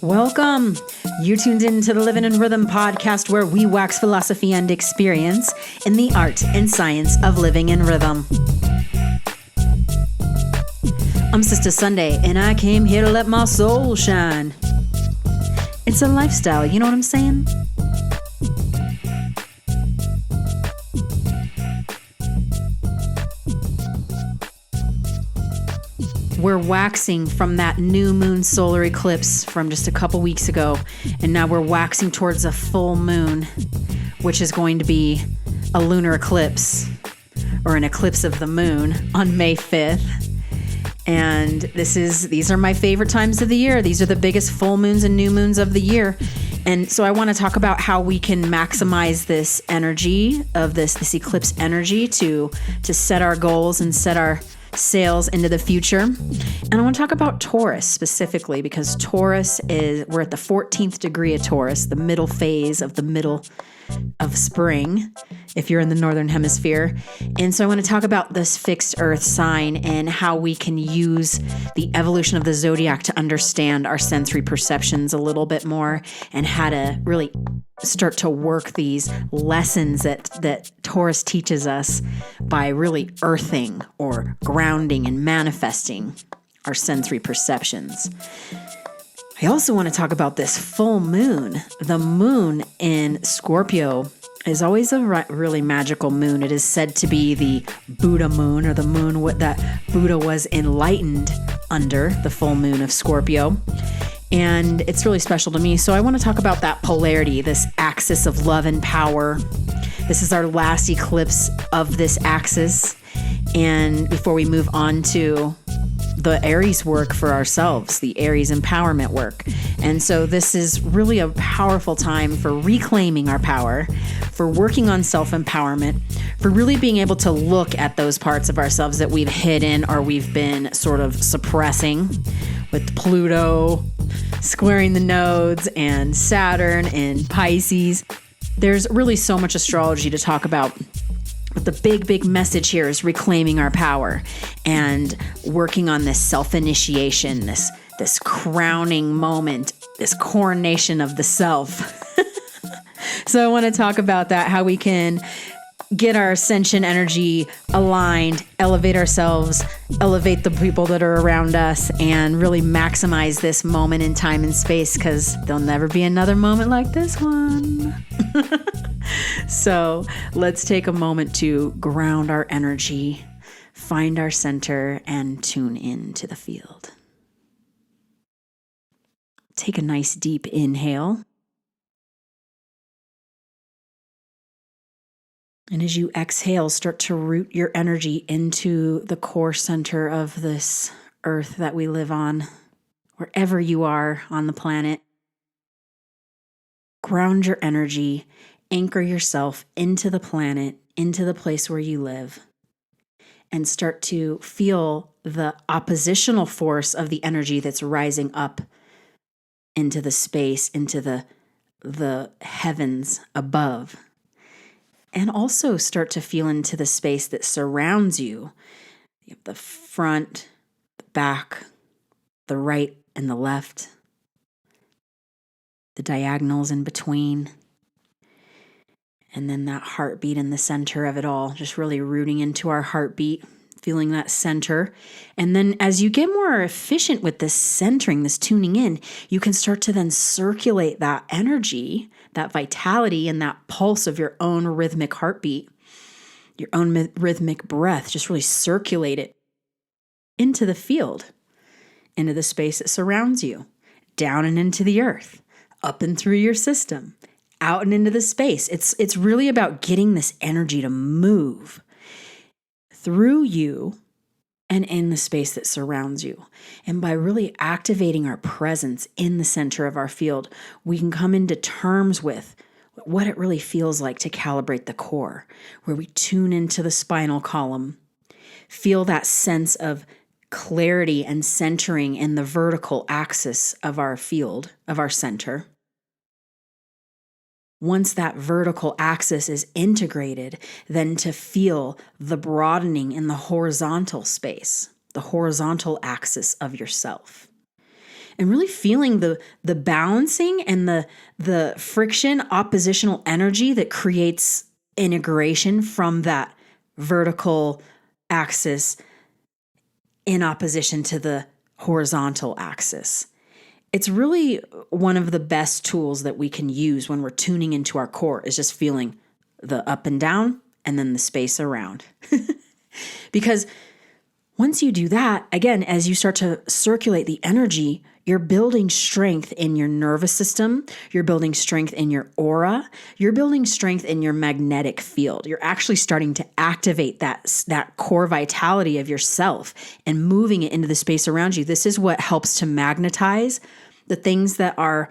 Welcome. You tuned in to the Living in Rhythm podcast, where we wax philosophy and experience in the art and science of living in rhythm. I'm Sister Sunday, and I came here to let my soul shine. It's a lifestyle, you know what I'm saying? We're waxing from that new moon solar eclipse from just a couple weeks ago, and now we're waxing towards a full moon, which is going to be a lunar eclipse, or an eclipse of the moon, on May 5th. And these are my favorite times of the year. These are the biggest full moons and new moons of the year. And so I want to talk about how we can maximize this energy of this eclipse energy to set our goals and set our sails into the future. And I want to talk about Taurus specifically, because we're at the 14th degree of Taurus, the middle phase of the middle of spring, if you're in the northern hemisphere. And so I want to talk about this fixed earth sign and how we can use the evolution of the zodiac to understand our sensory perceptions a little bit more, and how to really start to work these lessons that Taurus teaches us by really earthing or grounding and manifesting our sensory perceptions. I also want to talk about this full moon. The moon in Scorpio is always a really magical moon. It is said to be the Buddha moon, or the moon that Buddha was enlightened under, the full moon of Scorpio. And it's really special to me. So I want to talk about that polarity, this axis of love and power. This is our last eclipse of this axis. And before we move on to the Aries work for ourselves, the Aries empowerment work. And so this is really a powerful time for reclaiming our power, for working on self-empowerment, for really being able to look at those parts of ourselves that we've hidden or we've been sort of suppressing, with Pluto squaring the nodes and Saturn and Pisces. There's really so much astrology to talk about. But the big message here is reclaiming our power and working on this self-initiation, this crowning moment, this coronation of the self. So I want to talk about that, how we can get our ascension energy aligned, elevate ourselves, elevate the people that are around us, and really maximize this moment in time and space, because there'll never be another moment like this one. So let's take a moment to ground our energy, find our center, and tune in to the field. Take a nice deep inhale. And as you exhale, start to root your energy into the core center of this earth that we live on, wherever you are on the planet. Ground your energy, anchor yourself into the planet, into the place where you live, and start to feel the oppositional force of the energy that's rising up into the space, into the heavens above. And also start to feel into the space that surrounds you. You have the front, the back, the right and the left, the diagonals in between. And then that heartbeat in the center of it all, just really rooting into our heartbeat, feeling that center. And then as you get more efficient with this centering, this tuning in, you can start to then circulate that energy, that vitality, and that pulse of your own rhythmic heartbeat, your own rhythmic breath. Just really circulate it into the field, into the space that surrounds you, down and into the earth, up and through your system, out and into the space. It's really about getting this energy to move through you and in the space that surrounds you. And by really activating our presence in the center of our field, we can come into terms with what it really feels like to calibrate the core, where we tune into the spinal column, feel that sense of clarity and centering in the vertical axis of our field, of our center. Once that vertical axis is integrated, then to feel the broadening in the horizontal space, the horizontal axis of yourself. And really feeling the balancing and the friction, oppositional energy that creates integration from that vertical axis in opposition to the horizontal axis. It's really one of the best tools that we can use when we're tuning into our core, is just feeling the up and down and then the space around. Because once you do that, again, as you start to circulate the energy, you're building strength in your nervous system. You're building strength in your aura. You're building strength in your magnetic field. You're actually starting to activate that core vitality of yourself and moving it into the space around you. This is what helps to magnetize the things that are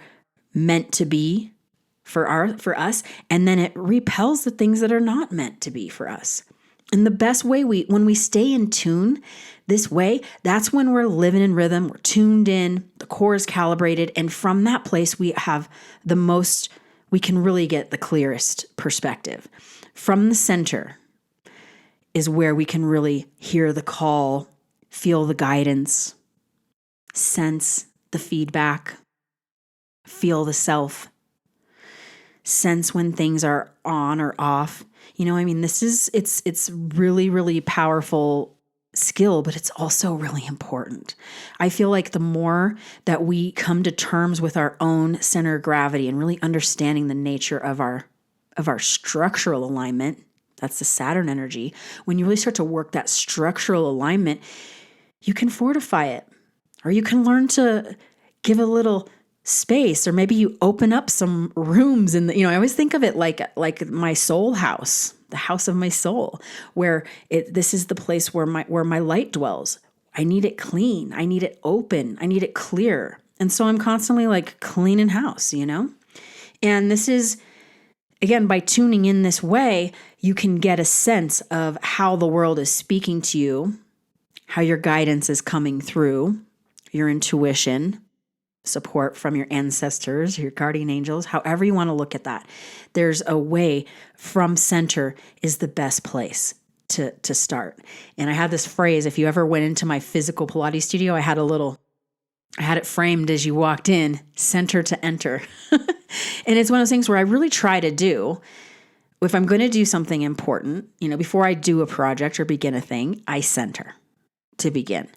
meant to be for us, and then it repels the things that are not meant to be for us. And the best way when we stay in tune this way, that's when we're living in rhythm, we're tuned in, the core is calibrated, and from that place we can really get the clearest perspective. From the center is where we can really hear the call, feel the guidance, sense the feedback, feel the self, sense when things are on or off. It's really, really powerful skill, but it's also really important. I feel like the more that we come to terms with our own center of gravity and really understanding the nature of our structural alignment, that's the Saturn energy. When you really start to work that structural alignment, you can fortify it, or you can learn to give a little space, or maybe you open up some rooms in I always think of it like my soul house, the house of my soul, where this is the place where my light dwells. I need it clean. I need it open. I need it clear. And so I'm constantly like cleaning house, And this is, again, by tuning in this way, you can get a sense of how the world is speaking to you, how your guidance is coming through, your intuition, support from your ancestors, your guardian angels, however you want to look at that. There's a way. From center is the best place to start. And I have this phrase, if you ever went into my physical Pilates studio, I had it framed as you walked in, center to enter. And it's one of those things where I really try to do, if I'm going to do something important, before I do a project or begin a thing, I center to begin.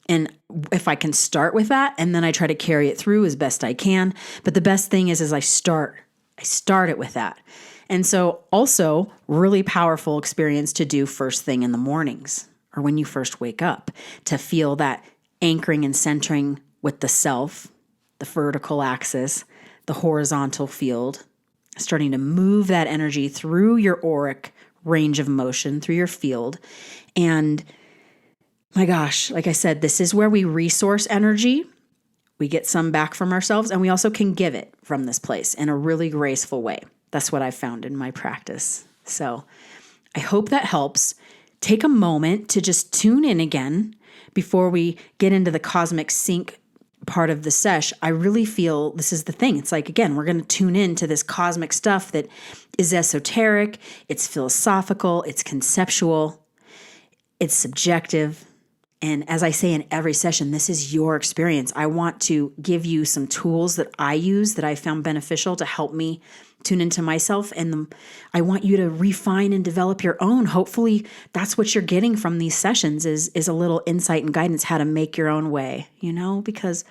And if I can start with that, and then I try to carry it through as best I can. But the best thing is I start it with that. And so also really powerful experience to do first thing in the mornings, or when you first wake up, to feel that anchoring and centering with the self, the vertical axis, the horizontal field, starting to move that energy through your auric range of motion, through your field. And my gosh, like I said, this is where we resource energy. We get some back from ourselves, and we also can give it from this place in a really graceful way. That's what I've found in my practice. So I hope that helps. Take a moment to just tune in again before we get into the cosmic sync part of the sesh. I really feel this is the thing. It's like, again, we're going to tune into this cosmic stuff that is esoteric, it's philosophical, it's conceptual, it's subjective. And as I say in every session, this is your experience. I want to give you some tools that I use that I found beneficial to help me tune into myself. And I want you to refine and develop your own. Hopefully that's what you're getting from these sessions is a little insight and guidance how to make your own way, because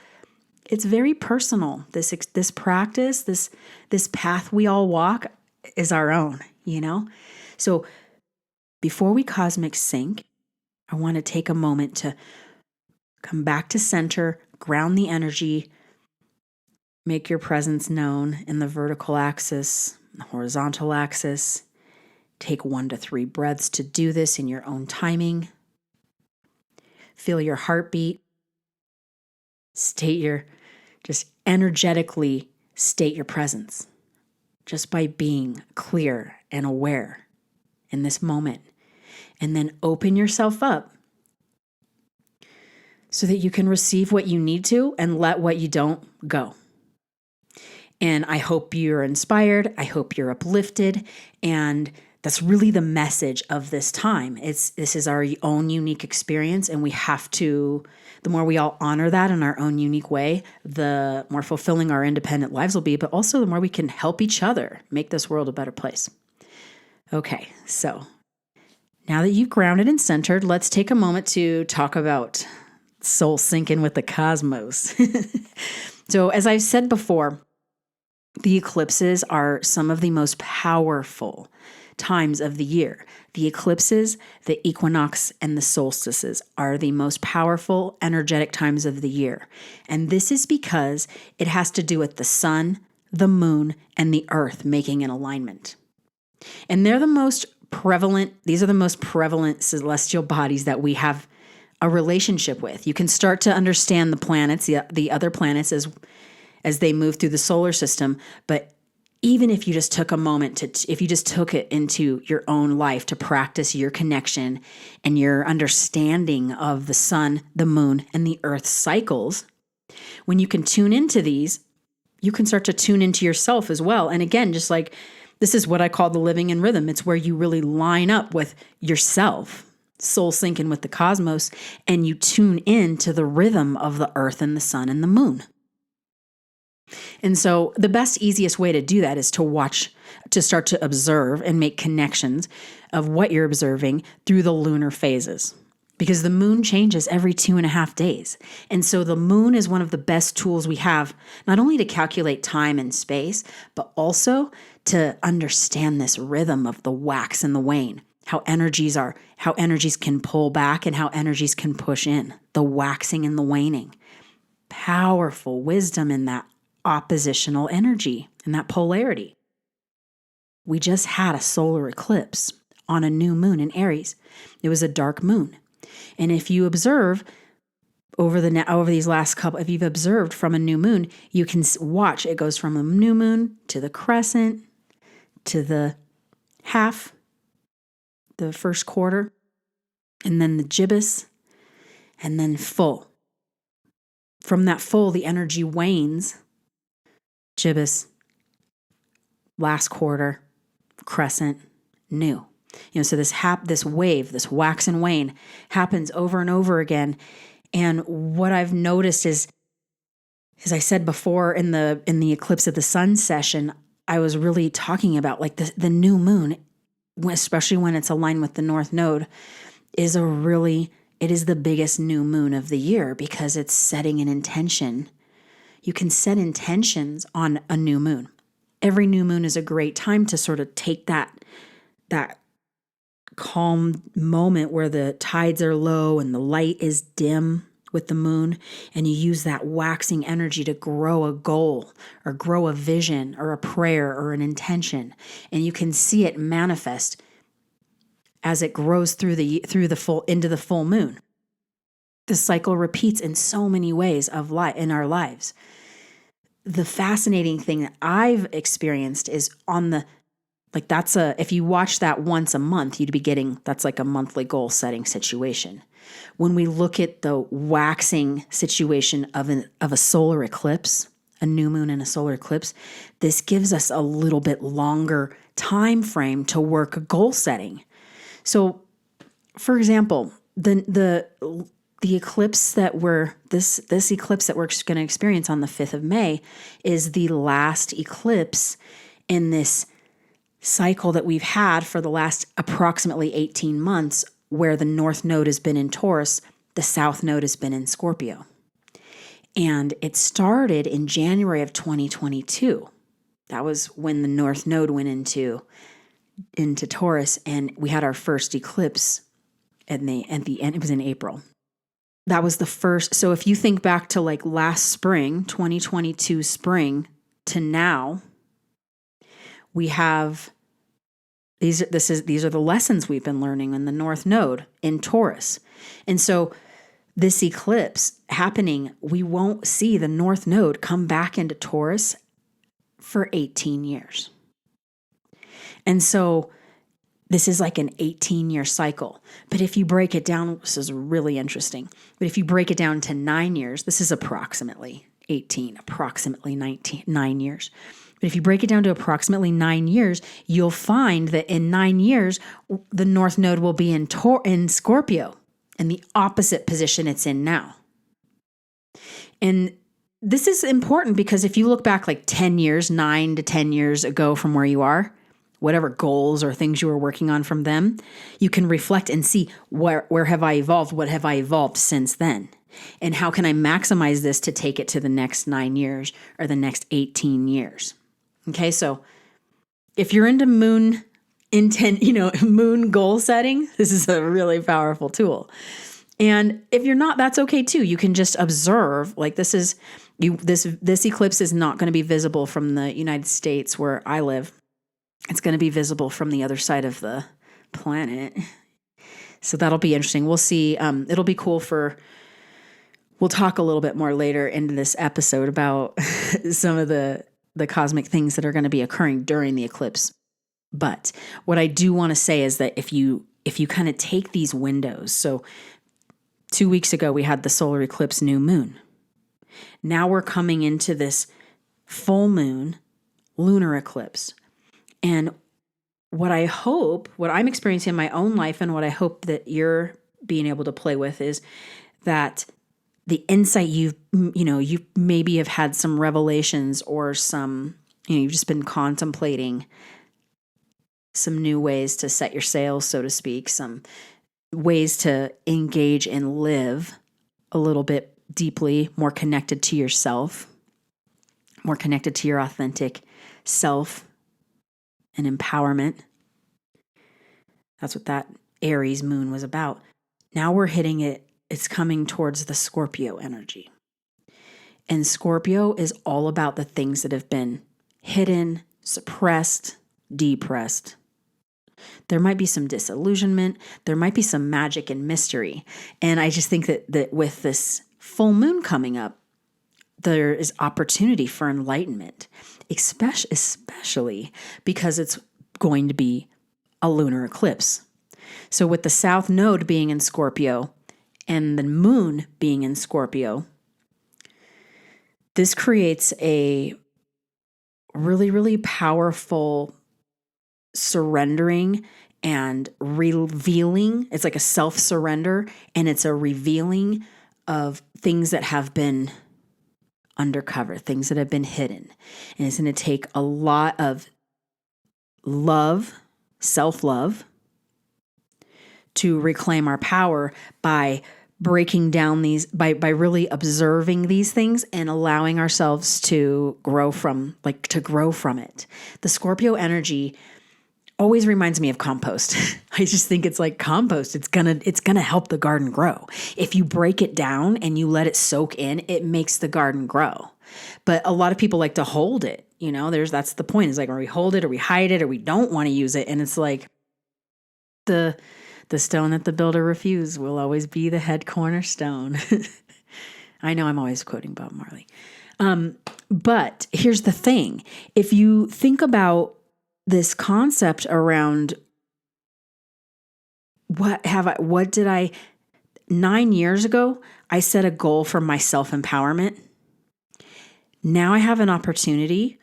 it's very personal. This practice, this path we all walk is our own, So before we cosmic sync, I want to take a moment to come back to center, ground the energy, make your presence known in the vertical axis, the horizontal axis. Take 1 to 3 breaths to do this in your own timing. Feel your heartbeat. Just energetically state your presence just by being clear and aware in this moment. And then open yourself up so that you can receive what you need to and let what you don't go. And I hope you're inspired. I hope you're uplifted. And That's really the message of this time. This is our own unique experience, and we have to, the more we all honor that in our own unique way, the more fulfilling our independent lives will be, but also the more we can help each other make this world a better place. Okay, so now that you've grounded and centered, let's take a moment to talk about soul syncing with the cosmos. So as I've said before, the eclipses are some of the most powerful times of the year. The eclipses, the equinox, and the solstices are the most powerful, energetic times of the year. And this is because it has to do with the sun, the moon, and the earth making an alignment. And they're the most prevalent, these are the most prevalent celestial bodies that we have a relationship with. You can start to understand the planets, the other planets as they move through the solar system, but even if you just took a moment if you just took it into your own life to practice your connection and your understanding of the sun, the moon, and the earth cycles, when you can tune into these, you can start to tune into yourself as well. And again, just like this is what I call the living in rhythm. It's where you really line up with yourself, soul syncing with the cosmos, and you tune in to the rhythm of the earth and the sun and the moon. And so the best, easiest way to do that is to start to observe and make connections of what you're observing through the lunar phases, because the moon changes every 2.5 days. And so the moon is one of the best tools we have, not only to calculate time and space, but also to understand this rhythm of the wax and the wane, how energies can pull back and how energies can push in, the waxing and the waning. Powerful wisdom in that oppositional energy and that polarity. We just had a solar eclipse on a new moon in Aries. It was a dark moon. And if you observe over these last couple, if you've observed from a new moon, you can watch it goes from a new moon to the crescent, to the half, the first quarter, and then the gibbous, and then full. From that full, the energy wanes. Gibbous, last quarter, crescent, new. So this wave, this wax and wane happens over and over again. And what I've noticed is, as I said before in the eclipse of the sun session, I was really talking about like the new moon, especially when it's aligned with the North Node, it is the biggest new moon of the year because it's setting an intention. You can set intentions on a new moon. Every new moon is a great time to sort of take that calm moment where the tides are low and the light is dim with the moon, and you use that waxing energy to grow a goal or grow a vision or a prayer or an intention, and you can see it manifest as it grows through the full into the full moon. The cycle repeats in so many ways in our lives. The fascinating thing that I've experienced is if you watch that once a month, you'd be getting, that's like a monthly goal setting situation. When we look at the waxing situation of a solar eclipse, a new moon and a solar eclipse, this gives us a little bit longer time frame to work goal setting. So, for example, the eclipse this eclipse that we're going to experience on the 5th of May is the last eclipse in this cycle that we've had for the last approximately 18 months, where the North Node has been in Taurus, the South Node has been in Scorpio. And it started in January of 2022. That was when the North Node went into Taurus, and we had our first eclipse at the end. It was in April. That was the first. So if you think back to like last spring, 2022 spring to now, we have these are the lessons we've been learning in the North Node in Taurus. And so this eclipse happening, we won't see the North Node come back into Taurus for 18 years. And so this is like an 18-year cycle. But if you break it down, this is really interesting. But if you break it down to 9 years, this is approximately 18, approximately 9 years. But But if you break it down to approximately 9 years, you'll find that in 9 years, the North Node will be in Scorpio, in the opposite position it's in now. And this is important because if you look back like 10 years, 9 to 10 years ago from where you are, whatever goals or things you were working on from them, you can reflect and see where have I evolved? What have I evolved since then? And how can I maximize this to take it to the next 9 years or the next 18 years? Okay, so if you're into moon intent, moon goal setting, this is a really powerful tool. And if you're not, that's okay too. You can just observe. Like this eclipse is not going to be visible from the United States where I live. It's going to be visible from the other side of the planet. So that'll be interesting. We'll see. It'll be cool we'll talk a little bit more later into this episode about some of the cosmic things that are going to be occurring during the eclipse. But what I do want to say is that if you kind of take these windows, so 2 weeks ago we had the solar eclipse new moon. Now we're coming into this full moon lunar eclipse. And what I'm experiencing in my own life and what I hope that you're being able to play with is that the insight you maybe have had some revelations or some, you've just been contemplating some new ways to set your sails, so to speak, some ways to engage and live a little bit deeply, more connected to yourself, more connected to your authentic self and empowerment. That's what that Aries moon was about. Now we're hitting it. It's coming towards the Scorpio energy. And Scorpio is all about the things that have been hidden, suppressed, depressed. There might be some disillusionment. There might be some magic and mystery. And I just think that with this full moon coming up, there is opportunity for enlightenment, especially because it's going to be a lunar eclipse. So with the South Node being in Scorpio and the moon being in Scorpio, this creates a really, really powerful surrendering and revealing. It's like a self-surrender, and it's a revealing of things that have been undercover, things that have been hidden. And it's going to take a lot of love, self-love, to reclaim our power by breaking down these, by really observing these things and allowing ourselves to grow from it. The Scorpio energy always reminds me of compost. I just think it's like compost. It's gonna help the garden grow. If you break it down and you let it soak in, it makes the garden grow. But a lot of people like to hold it. That's the point. It's like, or we hold it or we hide it or we don't want to use it. And it's like the stone that the builder refused will always be the head cornerstone. I know I'm always quoting Bob Marley. But here's the thing. If you think about this concept around 9 years ago, I set a goal for my self-empowerment. Now I have an opportunity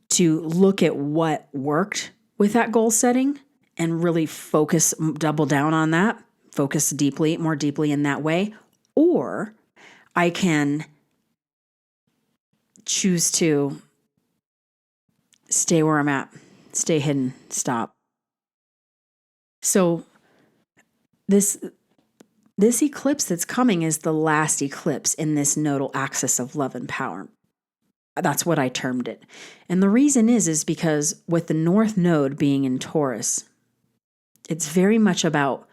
to look at what worked with that goal setting and really double down on that, focus more deeply in that way. Or I can choose to stay where I'm at, stay hidden, stop. So this eclipse that's coming is the last eclipse in this nodal axis of love and power. That's what I termed it. And the reason is because with the North Node being in Taurus, it's very much about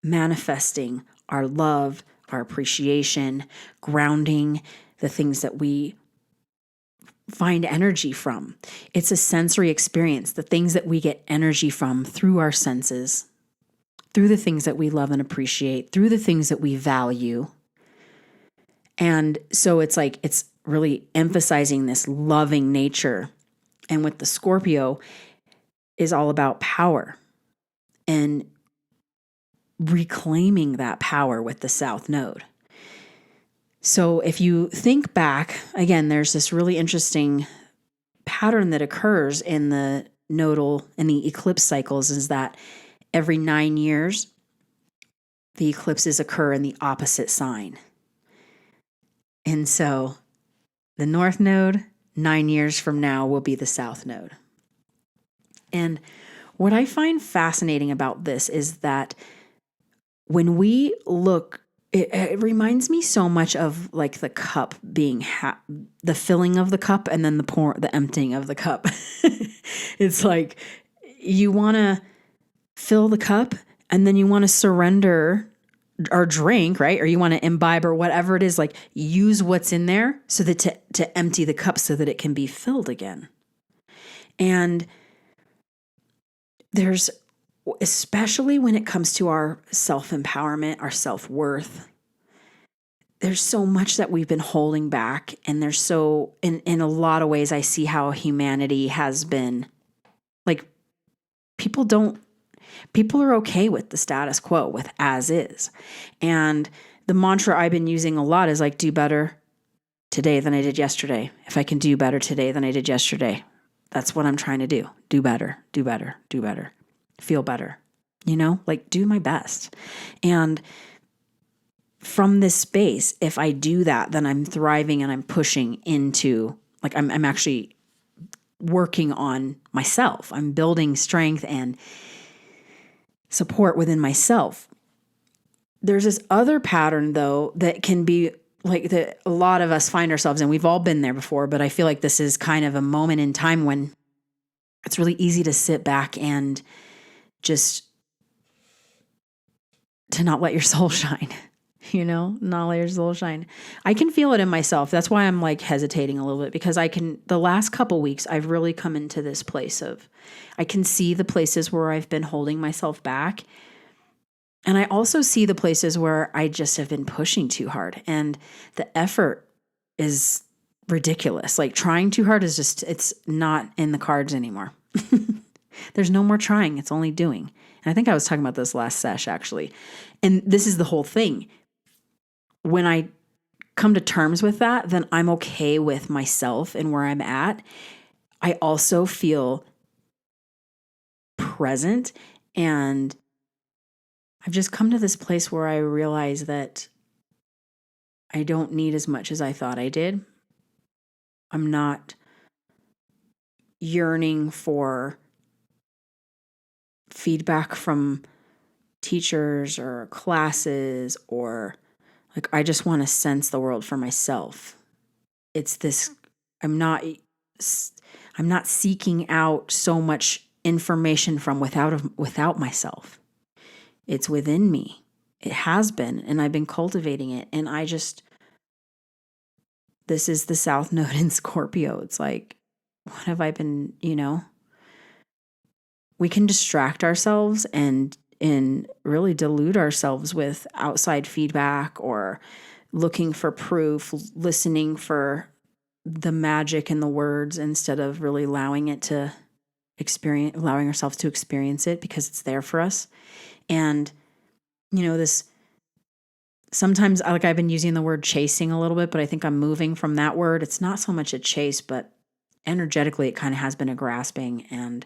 manifesting our love, our appreciation, grounding the things that we find energy from. It's a sensory experience, the things that we get energy from through our senses, through the things that we love and appreciate, through the things that we value. And so it's really emphasizing this loving nature. And with the Scorpio is all about power and reclaiming that power with the South Node. So if you think back, again, there's this really interesting pattern that occurs in the the eclipse cycles is that every 9 years, the eclipses occur in the opposite sign. And so the North Node, 9 years from now, will be the South Node. And what I find fascinating about this is that when we look, it reminds me so much of like the cup being the filling of the cup and then the emptying of the cup. It's like you want to fill the cup and then you want to surrender or drink, right? Or you want to imbibe or whatever it is, like use what's in there so that to empty the cup so that it can be filled again. And there's, especially when it comes to our self-empowerment, our self-worth, there's so much that we've been holding back. And there's so, in a lot of ways, I see how humanity has been, like, people are okay with the status quo, with as is. And the mantra I've been using a lot is like, do better today than I did yesterday. If I can do better today than I did yesterday, that's what I'm trying to do. Do better, do better, do better, feel better, like do my best. And from this space, if I do that, then I'm thriving and I'm pushing into, like, I'm actually working on myself. I'm building strength and support within myself. There's this other pattern, though, that can be like that a lot of us find ourselves in. We've all been there before, but I feel like this is kind of a moment in time when it's really easy to sit back and just to not let your soul shine, not let your soul shine. I can feel it in myself. That's why I'm like hesitating a little bit, because the last couple weeks, I've really come into this place of, I can see the places where I've been holding myself back. And I also see the places where I just have been pushing too hard, and the effort is ridiculous. Like trying too hard is just, it's not in the cards anymore. There's no more trying. It's only doing. And I think I was talking about this last sesh actually. And this is the whole thing. When I come to terms with that, then I'm okay with myself and where I'm at. I also feel present, and I've just come to this place where I realize that I don't need as much as I thought I did. I'm not yearning for feedback from teachers or classes, or like, I just want to sense the world for myself. It's this, I'm not seeking out so much information from without myself. It's within me. It has been, and I've been cultivating it. And this is the South Node in Scorpio. It's like, what have I been, we can distract ourselves and really delude ourselves with outside feedback or looking for proof, listening for the magic in the words instead of really allowing ourselves to experience it because it's there for us. And, this, sometimes I've been using the word chasing a little bit, but I think I'm moving from that word. It's not so much a chase, but energetically it kind of has been a grasping. And,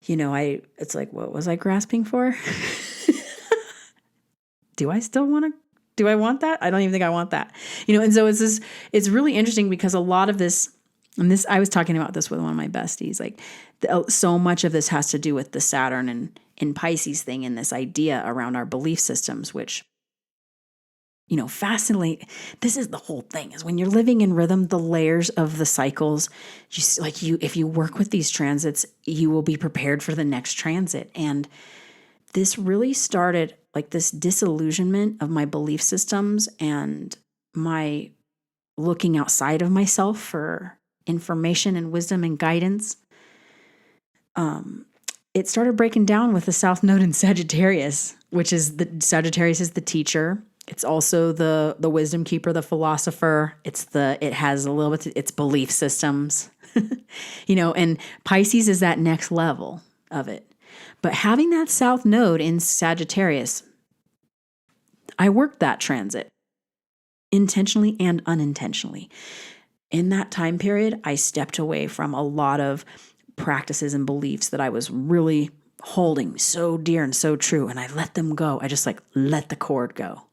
it's like, what was I grasping for? Do I want that? I don't even think I want that, and so it's really interesting because a lot of this, and this, I was talking about this with one of my besties, like so much of this has to do with the Saturn and in Pisces thing and this idea around our belief systems, which, fascinating. This is the whole thing, is when you're living in rhythm, the layers of the cycles, if you work with these transits, you will be prepared for the next transit. And this really started like this disillusionment of my belief systems and my looking outside of myself for information and wisdom and guidance. It started breaking down with the South Node in Sagittarius, which is Sagittarius is the teacher. It's also the wisdom keeper, the philosopher. It has a little bit, it's belief systems, and Pisces is that next level of it. But having that South Node in Sagittarius, I worked that transit intentionally and unintentionally. in that time period, I stepped away from a lot of practices and beliefs that I was really holding so dear and so true. And I let them go. I just like let the cord go.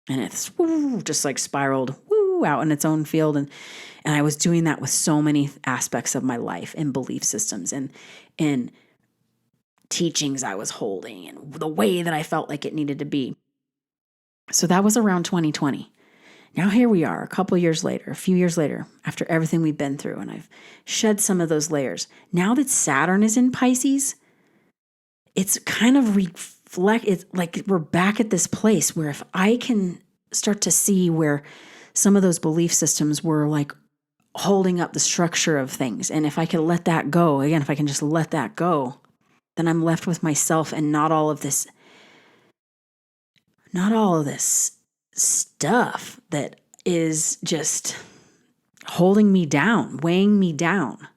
And it's just like spiraled out in its own field. And I was doing that with so many aspects of my life and belief systems and teachings I was holding and the way that I felt like it needed to be. So that was around 2020. Now here we are, a few years later, after everything we've been through, and I've shed some of those layers. Now that Saturn is in Pisces, it's kind of it's like we're back at this place where if I can start to see where some of those belief systems were like holding up the structure of things, and if I can let that go, again, if I can just let that go, then I'm left with myself and not all of this stuff that is just holding me down, weighing me down,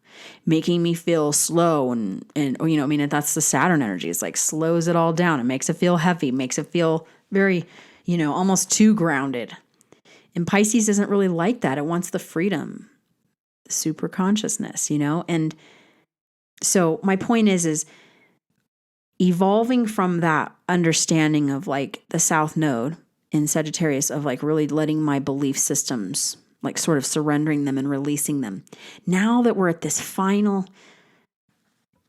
making me feel slow and that's the Saturn energy. It's like slows it all down. It makes it feel heavy, makes it feel very, almost too grounded. And Pisces isn't really like that. It wants the freedom, the super consciousness, And so my point is evolving from that understanding of like the South Node in Sagittarius of like really letting my belief systems, like sort of surrendering them and releasing them. Now that we're at this final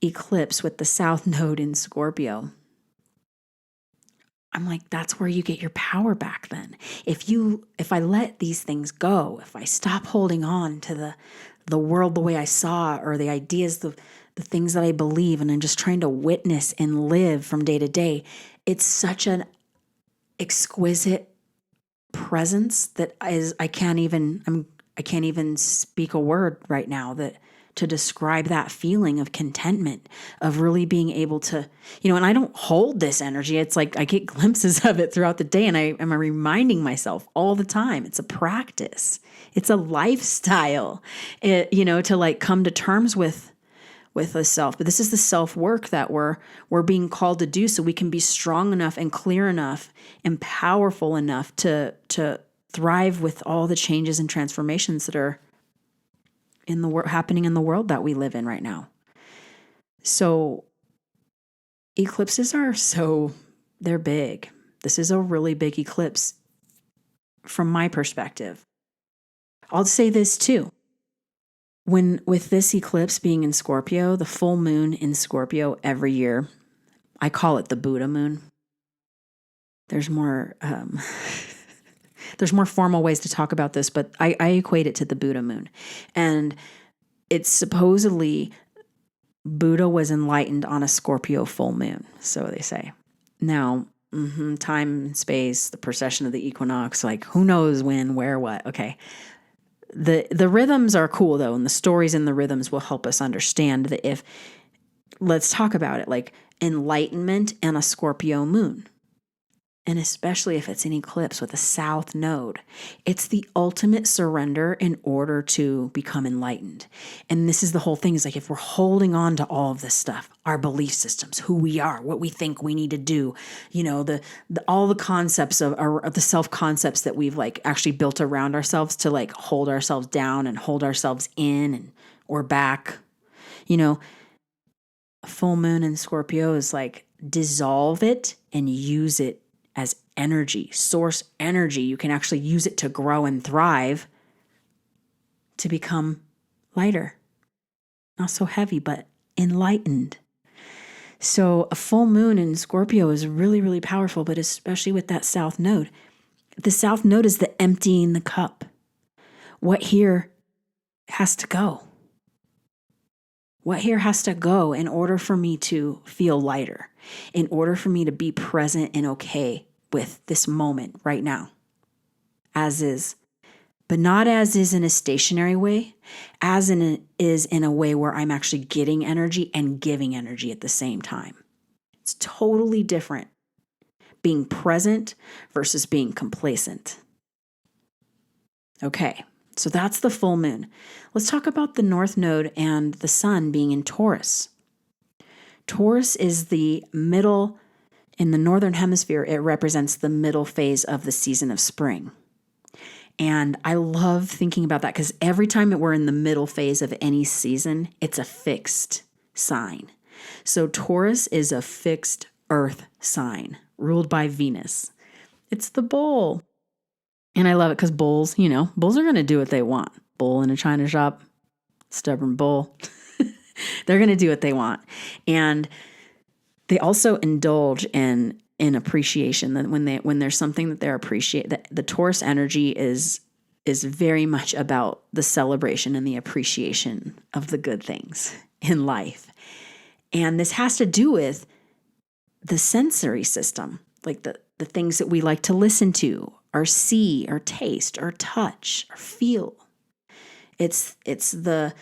eclipse with the South Node in Scorpio, I'm like, that's where you get your power back then. If I let these things go, if I stop holding on to the world the way I saw or the ideas, the things that I believe, and I'm just trying to witness and live from day to day, it's such an exquisite presence that I can't even speak a word right now to describe that feeling of contentment, of really being able to, and I don't hold this energy. It's like I get glimpses of it throughout the day, and I'm reminding myself all the time. It's a practice. It's a lifestyle, to like come to terms with the self. But this is the self-work that we're being called to do so we can be strong enough and clear enough and powerful enough to thrive with all the changes and transformations that are happening in the world that we live in right now. So eclipses they're big. This is a really big eclipse from my perspective. I'll say this too. With this eclipse being in Scorpio, the full moon in Scorpio every year, I call it the Buddha moon. There's more formal ways to talk about this, but I equate it to the Buddha moon. And it's supposedly Buddha was enlightened on a Scorpio full moon, so they say. Now, time and space, the precession of the equinox, like who knows when, where, what. Okay. The rhythms are cool though, and the stories and the rhythms will help us understand that let's talk about it, like enlightenment and a Scorpio moon. And especially if it's an eclipse with a South Node, it's the ultimate surrender in order to become enlightened. And this is the whole thing, is like if we're holding on to all of this stuff, our belief systems, who we are, what we think we need to do, all the concepts of the self-concepts that we've like actually built around ourselves to like hold ourselves down and hold ourselves in or back, a full moon in Scorpio is like dissolve it and use it as energy, source energy. You can actually use it to grow and thrive, to become lighter, not so heavy, but enlightened. So a full moon in Scorpio is really, really powerful, but especially with that South Node. The South Node is the emptying the cup. What here has to go? What here has to go in order for me to feel lighter, in order for me to be present and okay with this moment right now, as is, but not as is in a stationary way, is in a way where I'm actually getting energy and giving energy at the same time. It's totally different being present versus being complacent. Okay, so that's the full moon. Let's talk about the North Node and the Sun being in Taurus. Taurus is the middle. In the Northern Hemisphere, it represents the middle phase of the season of spring. And I love thinking about that because every time that we're in the middle phase of any season, it's a fixed sign. So Taurus is a fixed earth sign ruled by Venus. It's the bull. And I love it because bulls are going to do what they want. Bull in a china shop, stubborn bull. They're going to do what they want. And they also indulge in appreciation. That when there's something that they're appreciate, that the Taurus energy is very much about the celebration and the appreciation of the good things in life. And this has to do with the sensory system, like the things that we like to listen to, or see, or taste, or touch, or feel. It's the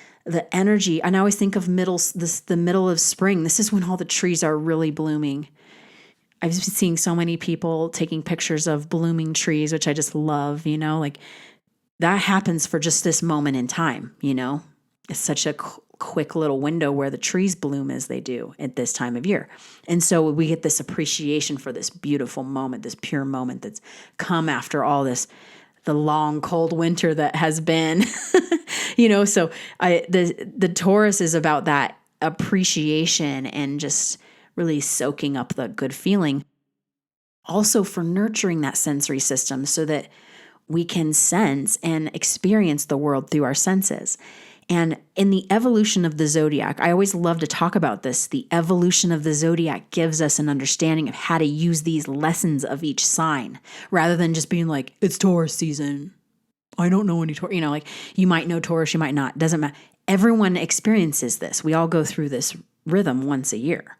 energy. And I always think of the middle of spring. This is when all the trees are really blooming. I've been seeing so many people taking pictures of blooming trees, which I just love, like that happens for just this moment in time, It's such a quick little window where the trees bloom as they do at this time of year. And so we get this appreciation for this beautiful moment, this pure moment that's come after all this, the long cold winter that has been, so the Taurus is about that appreciation and just really soaking up the good feeling. Also for nurturing that sensory system so that we can sense and experience the world through our senses. And in the evolution of the zodiac, I always love to talk about this. The evolution of the zodiac gives us an understanding of how to use these lessons of each sign rather than just being like, it's Taurus season. I don't know any Taurus. You might know Taurus, you might not. Doesn't matter. Everyone experiences this. We all go through this rhythm once a year.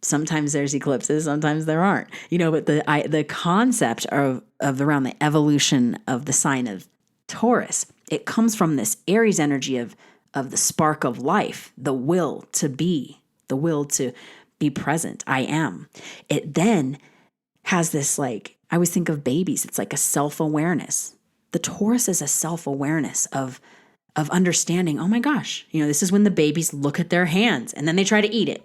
Sometimes there's eclipses, sometimes there aren't. But the concept of around the evolution of the sign of Taurus, it comes from this Aries energy of the spark of life, the will to be present. I am. It then has this, I always think of babies. It's like a self-awareness. The Taurus is a self-awareness of understanding, oh my gosh, this is when the babies look at their hands and then they try to eat it.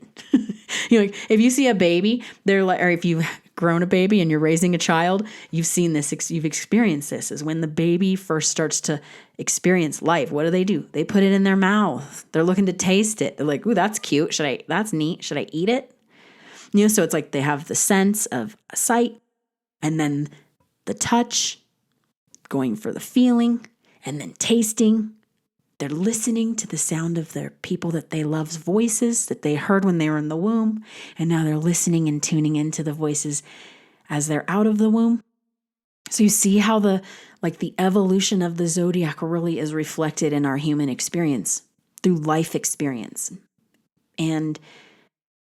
If you see a baby, or if you've grown a baby and you're raising a child, you've seen this, you've experienced this, is when the baby first starts to experience life. What do? They put it in their mouth. They're looking to taste it. They're like, ooh, that's cute. That's neat. Should I eat it? So it's like they have the sense of sight and then the touch, going for the feeling, and then tasting. They're listening to the sound of their people that they love's voices that they heard when they were in the womb. And now they're listening and tuning into the voices as they're out of the womb. So you see how the evolution of the zodiac really is reflected in our human experience through life experience. And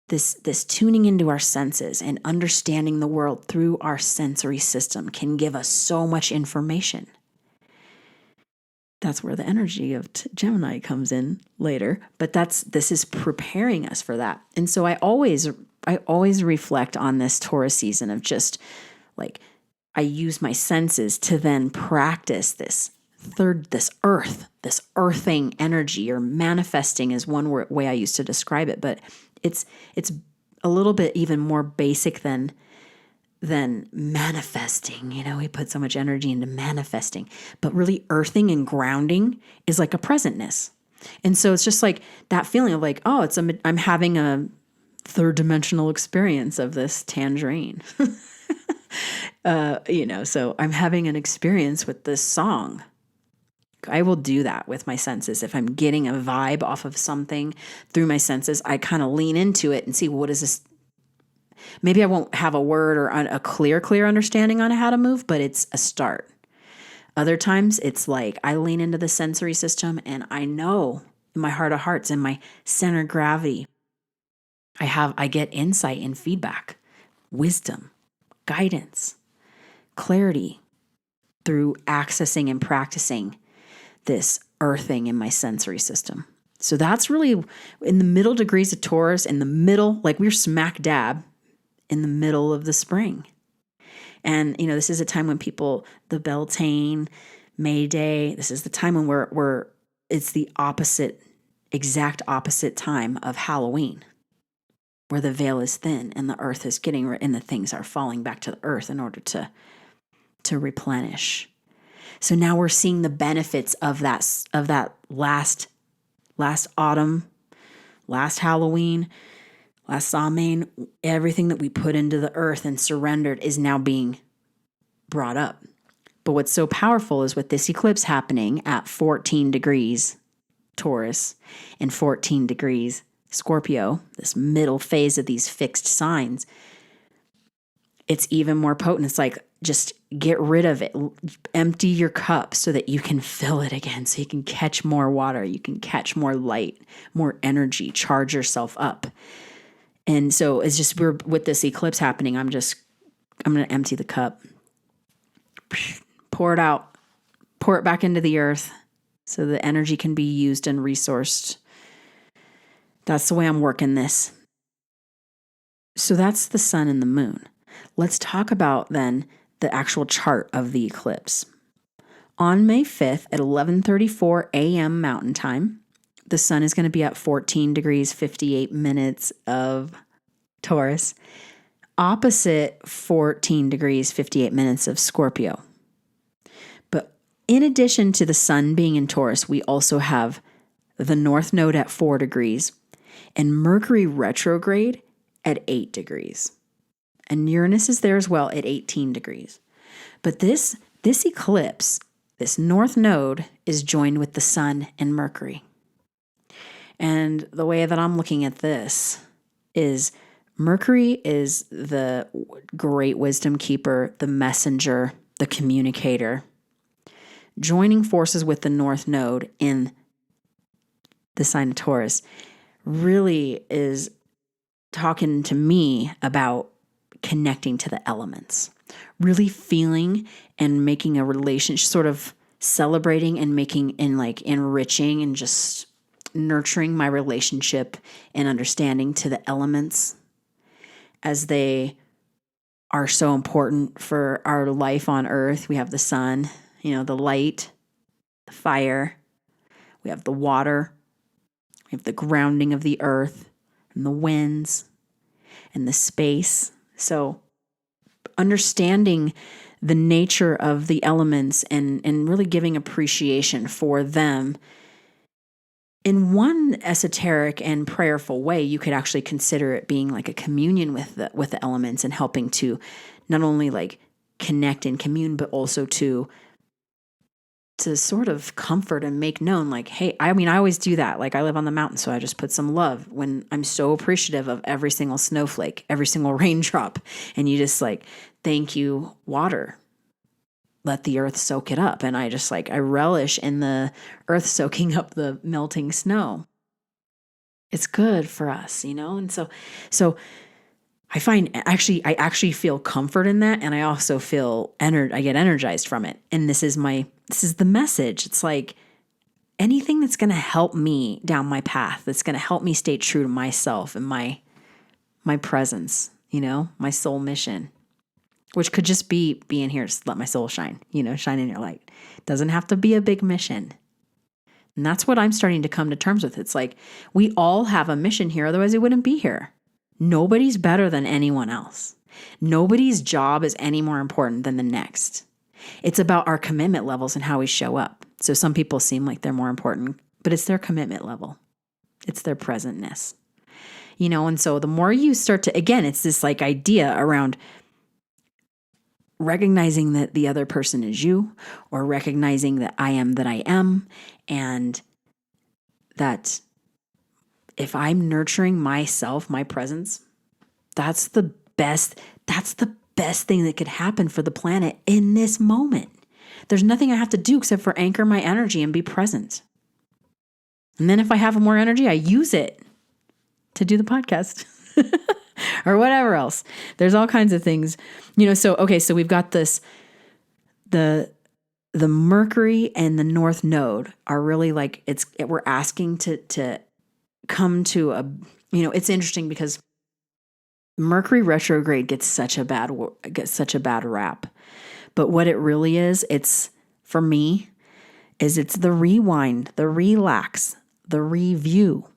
this tuning into our senses and understanding the world through our sensory system can give us so much information. That's where the energy of Gemini comes in later, but this is preparing us for that. And so I always reflect on this Taurus season of just I use my senses to then practice this earthing energy, or manifesting is one way I used to describe it, but it's a little bit even more basic than manifesting. We put so much energy into manifesting, but really earthing and grounding is like a presentness. And so it's just like that feeling of I'm having a third dimensional experience of this tangerine. So I'm having an experience with this song. I will do that with my senses. If I'm getting a vibe off of something through my senses, I kind of lean into it and see, what is this? Maybe I won't have a word or a clear understanding on how to move, but it's a start. Other times it's I lean into the sensory system and I know in my heart of hearts, in my center of gravity, I get insight and feedback, wisdom, guidance, clarity through accessing and practicing this earthing in my sensory system. So that's really in the middle degrees of Taurus, in the middle, we're smack dab in the middle of the spring. And, this is a time when people, the Beltane, May Day, this is the time when it's the exact opposite time of Halloween, where the veil is thin and the earth is and the things are falling back to the earth in order to replenish. So now we're seeing the benefits of that last autumn, last Halloween, last Samhain. Everything that we put into the earth and surrendered is now being brought up. But what's so powerful is with this eclipse happening at 14 degrees Taurus and 14 degrees Scorpio, this middle phase of these fixed signs, it's even more potent. It's like, just get rid of it. Empty your cup so that you can fill it again, so you can catch more water, you can catch more light, more energy, charge yourself up. And so it's just, we're with this eclipse happening, I'm going to empty the cup, pour it out, pour it back into the earth so the energy can be used and resourced. That's the way I'm working this. So that's the sun and the moon. Let's talk about then the actual chart of the eclipse. On May 5th at 11:34 a.m. Mountain Time, the sun is going to be at 14 degrees, 58 minutes of Taurus, opposite 14 degrees, 58 minutes of Scorpio. But in addition to the sun being in Taurus, we also have the North Node at 4 degrees and Mercury Retrograde at 8 degrees. And Uranus is there as well at 18 degrees. But this eclipse, this North Node, is joined with the sun and Mercury. And the way that I'm looking at this is Mercury is the great wisdom keeper, the messenger, the communicator. Joining forces with the North Node in the sign of Taurus really is talking to me about connecting to the elements, really feeling and making a relationship, sort of celebrating and making and like enriching and just nurturing my relationship and understanding to the elements, as they are so important for our life on earth. We have the sun, the light, the fire, we have the water, we have the grounding of the earth and the winds and the space. So understanding the nature of the elements and really giving appreciation for them. In one esoteric and prayerful way, you could actually consider it being like a communion with the elements and helping to not only like connect and commune, but also to sort of comfort and make known, like, hey, I always do that. Like, I live on the mountain, so I just put some love when I'm so appreciative of every single snowflake, every single raindrop. And you just like, thank you, water. Let the earth soak it up. And I just like, I relish in the earth soaking up the melting snow. It's good for us, And so I find I actually feel comfort in that. And I also feel I get energized from it. And this is the message. It's like anything that's going to help me down my path, that's going to help me stay true to myself and my presence, my soul mission, which could just be being here to let my soul shine, shine in your light. It doesn't have to be a big mission. And that's what I'm starting to come to terms with. It's like we all have a mission here, otherwise we wouldn't be here. Nobody's better than anyone else. Nobody's job is any more important than the next. It's about our commitment levels and how we show up. So some people seem like they're more important, but it's their commitment level. It's their presentness. And so the more you start to, again, it's this like idea around recognizing that the other person is you, or recognizing that I am that I am, and that if I'm nurturing myself, my presence, that's the best thing that could happen for the planet in this moment. There's nothing I have to do except for anchor my energy and be present. And then if I have more energy, I use it to do the podcast or whatever else. There's all kinds of things, so we've got this, the Mercury and the North Node are really like, we're asking to come to a, it's interesting because Mercury retrograde gets such a bad rap. But what it really is, it's, for me, it's the rewind, the relax, the review.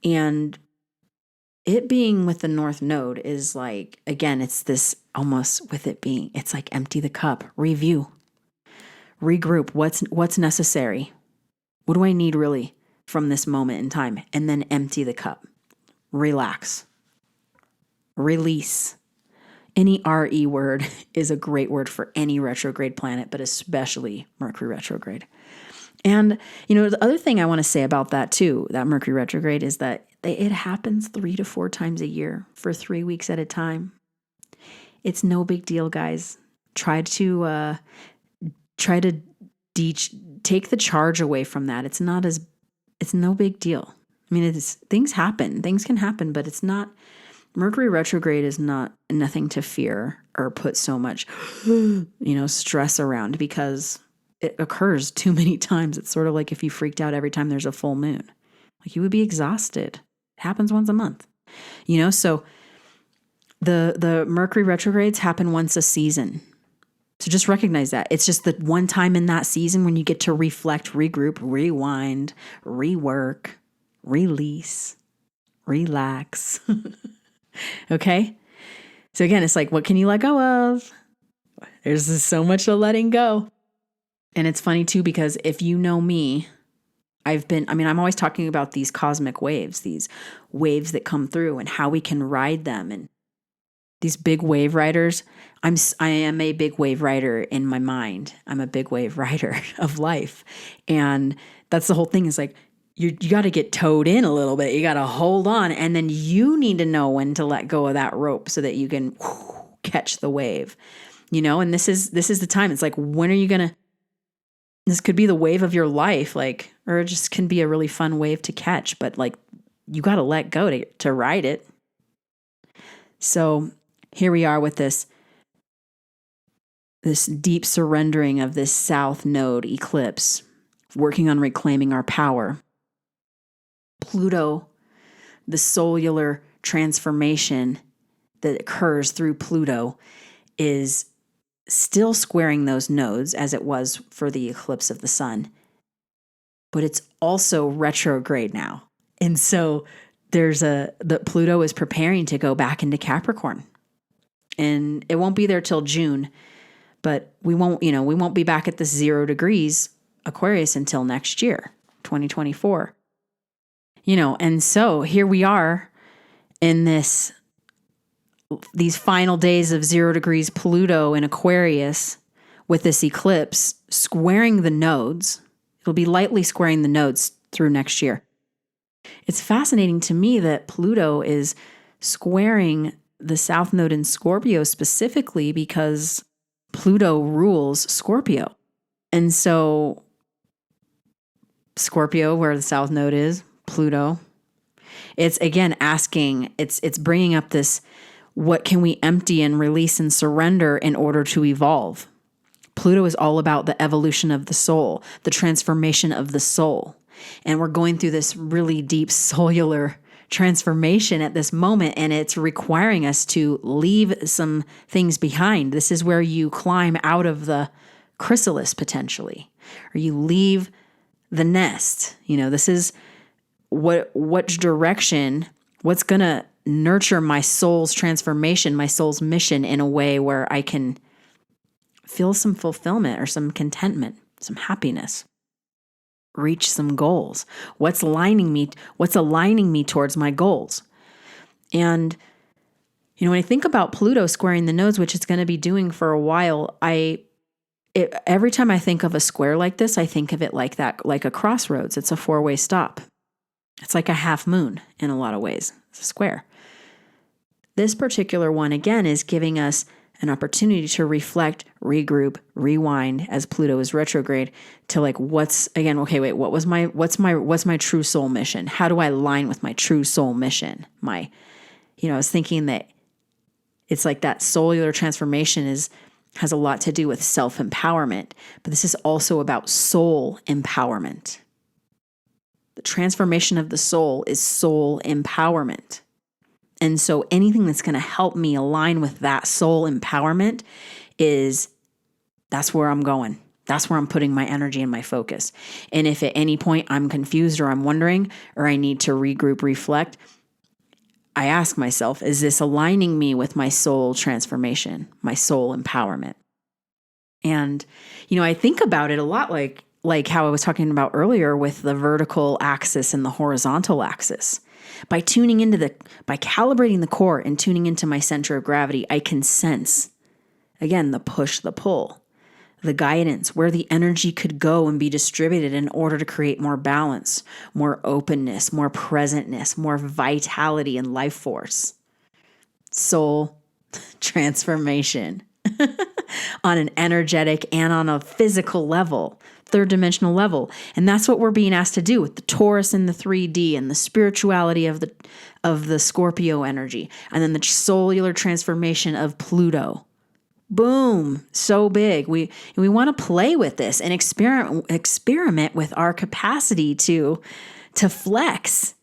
And it being with the North Node is like, again, it's this almost with it being, it's like empty the cup, review. regroup. What's necessary? What do I need really from this moment in time? And then empty the cup. Relax. Release. Any RE word is a great word for any retrograde planet, but especially Mercury retrograde. And, the other thing I want to say about that too, that Mercury retrograde, is that it happens 3 to 4 times a year for 3 weeks at a time. It's no big deal, guys. Try to take the charge away from that. It's no big deal. I mean, things happen. Things can happen, but it's not. Mercury retrograde is nothing to fear or put so much, stress around, because it occurs too many times. It's sort of like if you freaked out every time there's a full moon, like you would be exhausted. It happens once a month, so the Mercury retrogrades happen once a season. So just recognize that. It's just the one time in that season when you get to reflect, regroup, rewind, rework, release, relax. Okay? So again, it's like, what can you let go of? There's just so much of letting go. And it's funny too, because if you know me, I'm always talking about these cosmic waves, these waves that come through and how we can ride them. And these big wave riders, I am a big wave rider in my mind. I'm a big wave rider of life. And that's the whole thing, is like, you got to get towed in a little bit. You got to hold on. And then you need to know when to let go of that rope so that you can catch the wave, and this is the time. It's like, when are you going to, this could be the wave of your life, like, or it just can be a really fun wave to catch, but like, you got to let go to ride it. So here we are with this deep surrendering of this South Node eclipse, working on reclaiming our power. Pluto, the solar transformation that occurs through Pluto, is still squaring those nodes as it was for the eclipse of the sun, but it's also retrograde now. And so the Pluto is preparing to go back into Capricorn, and it won't be there till June, but we won't be back at this 0 degrees Aquarius until next year, 2024. And so here we are in these final days of 0 degrees Pluto in Aquarius with this eclipse squaring the nodes. It'll be lightly squaring the nodes through next year. It's fascinating to me that Pluto is squaring the South Node in Scorpio specifically because Pluto rules Scorpio. And so Scorpio, where the South Node is, Pluto, it's again asking, it's bringing up this, what can we empty and release and surrender in order to evolve? Pluto is all about the evolution of the soul, the transformation of the soul. And we're going through this really deep cellular transformation at this moment, and it's requiring us to leave some things behind. This is where you climb out of the chrysalis potentially, or you leave the nest. This is which direction, what's going to nurture my soul's transformation, my soul's mission in a way where I can feel some fulfillment or some contentment, some happiness, reach some goals. What's aligning me towards my goals? And, when I think about Pluto squaring the nodes, which it's going to be doing for a while, every time I think of a square like this, I think of it like that, like a crossroads. It's a 4-way stop. It's like a half moon in a lot of ways. It's a square. This particular one, again, is giving us an opportunity to reflect, regroup, rewind as Pluto is retrograde to like, what's my true soul mission? How do I align with my true soul mission? I was thinking that it's like that cellular transformation has a lot to do with self-empowerment, but this is also about soul empowerment. The transformation of the soul is soul empowerment. And so anything that's going to help me align with that soul empowerment that's where I'm going. That's where I'm putting my energy and my focus. And if at any point I'm confused or I'm wondering or I need to regroup, reflect, I ask myself, is this aligning me with my soul transformation, my soul empowerment? And, I think about it a lot like how I was talking about earlier with the vertical axis and the horizontal axis. By calibrating the core and tuning into my center of gravity, I can sense, again, the push, the pull, the guidance, where the energy could go and be distributed in order to create more balance, more openness, more presentness, more vitality and life force. Soul transformation on an energetic and on a physical level, third dimensional level. And that's what we're being asked to do with the Taurus and the 3D and the spirituality of the Scorpio energy. And then the cellular transformation of Pluto. Boom, so big. We want to play with this and experiment with our capacity to flex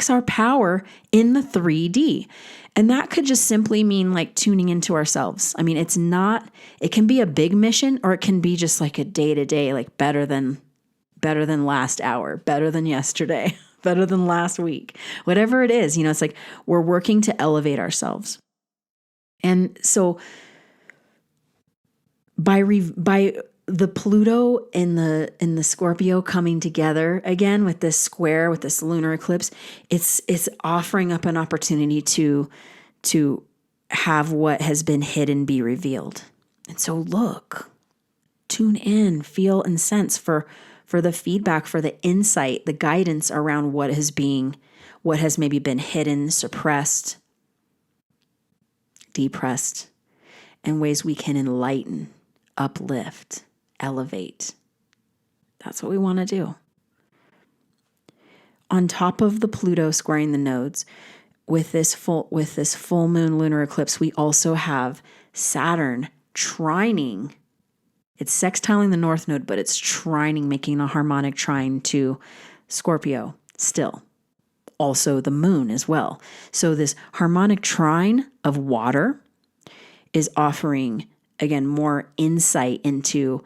our power in the 3D. And that could just simply mean like tuning into ourselves. I mean, it can be a big mission, or it can be just like a day-to-day, like better than last hour, better than yesterday, better than last week, whatever it is, it's like we're working to elevate ourselves. And so by the Pluto and the Scorpio coming together again with this square, with this lunar eclipse, it's offering up an opportunity to have what has been hidden be revealed. And so look, tune in, feel and sense for the feedback, for the insight, the guidance around what has maybe been hidden, suppressed, depressed, and ways we can enlighten, uplift, elevate. That's what we want to do. On top of the Pluto squaring the nodes, with this full moon lunar eclipse, we also have Saturn trining. It's sextiling the north node, but it's trining, making a harmonic trine to Scorpio still. Also the moon as well. So this harmonic trine of water is offering, again, more insight into